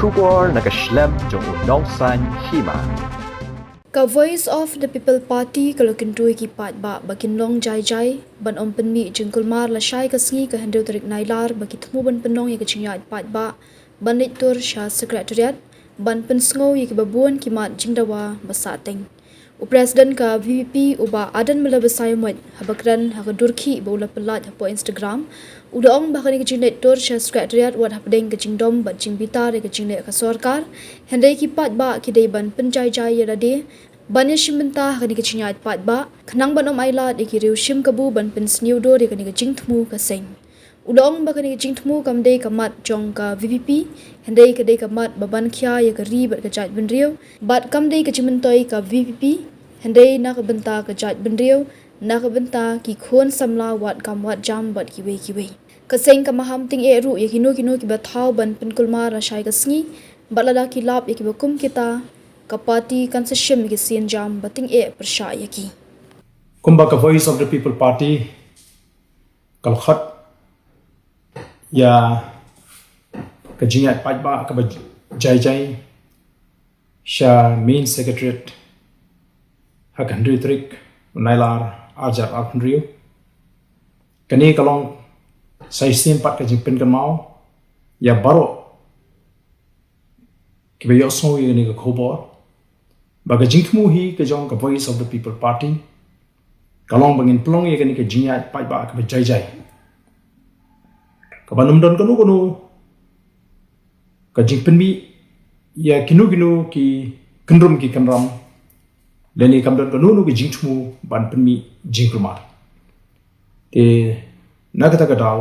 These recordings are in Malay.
Shubor nakaslem jong unongsan Hima. Ka Voice of the People Party kalau Kyntu ki Paidbah bakin long jai ban om Pynmih Jingkulmar la shai ka sngi ka hendeu tarik nailar bagi temu ban penong ya ka chinya Paidbah ban Leitur sha Secretariat ban pensngo ya ki babuan ki mat jingdawa basateng. Presiden ka VVP uba adan mela besai moy habakran ha durki bola pelat po Instagram udaong bakani ka jing Leitur sha Secretariat wat hapdeng ka jingdom bat jing bitar ka jing le ka sarkar hendai ki Paidbah ki dei ban penjai ya rade bannya shimbenta ka ni ka chinya Paidbah khnang ban om aila de ki riu shim kabu ban pensniu do de ka ni ka jing thmu ka seng udong bakani ka jing thmu kam dei ka mat jong ka VVP hendai ka dei ka mat baban khya ya ka ri bat ka jat bin riu bat kam dei ka chimentoi ka VVP hendai na ka benta ka jat bin riu na ka benta ki khon samla wat kam wat jam bat ki we ka seng ka maham ting e ru ya kino ki bathau ban Jingkulmar ra shai ka sngi balada ki lap ya ki bakum kita ka party kan se shim ki sin jam bating e persha ya ki kumba ka Voice of the People Party kal khat ya ka jingat Paidbah ka jai sha main secretariat ha kan trik nailar ajar alpnriu kani kalong sai sim pat ka jingpen ka mau ya baro ki be yoso ye ni ka khobor baga jingthmu hi ka jong ka Voice of the People Party kalong bangin plong ye kani ka jingat Paidbah ka jai ka banum don kanu ka jingpen mi ya kinu ki kendrum ki kanram leni kamdon kanu ki jingthmu ban Pynmih Jingkulmar te nagata ka daw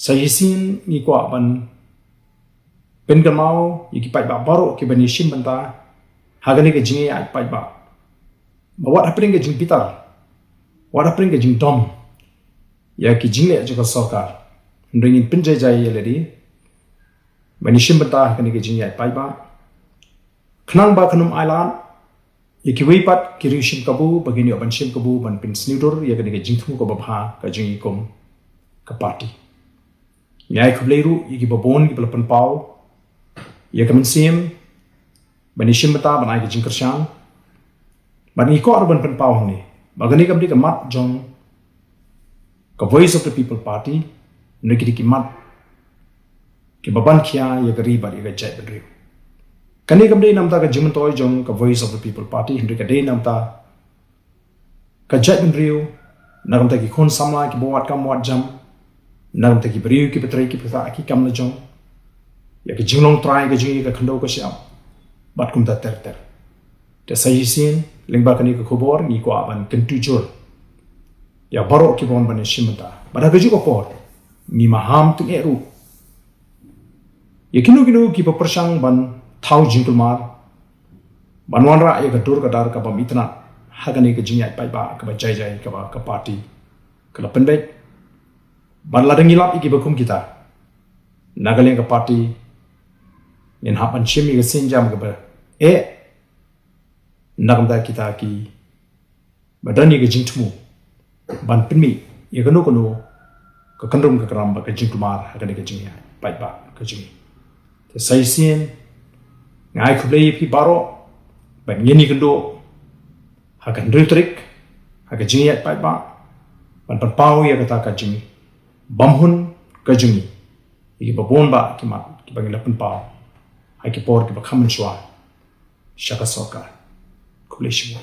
sahisin ni kwa ban pen gamau yiki Paidbah baro ki bani shim banta hagani ka jingi ai Paidbah bawat hapring ka jing pitar wat hapring ka jing dom ya ki jingle juga sarkar ndringin pinjai jai yeledi bani shim banta hagani ka jingi ai Paidbah khnang ba khanum ailan yiki weipat ki rishim kabu bagini oban shim kabu ban pin snidur ya kani ka jingthmu ko babha ka jingi kom ka party nyai khubleiru yiki babon ki pelapan pau ya kamen sim bani shim bata banai ki jingkershan bani ko arban pen pau ni bagani kamdi ka mat jong ka Voice of the People Party niki ki mat ki baban khia ya gari bari ga jai bedri kani kamdi namta ka jimentoi jong ka Voice of the People Party hindi ka dei namta ka jai bedri nagamta ki khon samla ki bawat kam wat jam nagamta ki beriu ki petrai ki pesa ki kam na jong ya ki jinglong try ka jingi ka khando ka siam bat kum ta ter te sahisin lengba kani ka khobor ni ko aban Kyntu jur ya baro ki bon ban shimta bada ka ko por ni maham tu eru ya kinu ki papersang ban thau Jingkulmar banwan ra ya ka dur ka dar ka bam itna hagani ka jingai Paidbah ka jai ka party ka lapendek ban ladang ilap iki bakum kita nagaleng ka party yen hapan shimi ka sinjam ka ba nagamda kita ki badani ka jingthmu ban Pynmih ya kanu ka kandrum ka karam ka Jingkulmar hagani ka jingai Paidbah ka jingi te saisien ngai khublei phi baro ban yeni kando hakan trik hakan jingi Paidbah ban pau ya kata ka jingi bamhun ka jingi iki babon ba ki ma ki bangila pen pau hai ki por ki ba khaman shwa shaka soka khublei shwa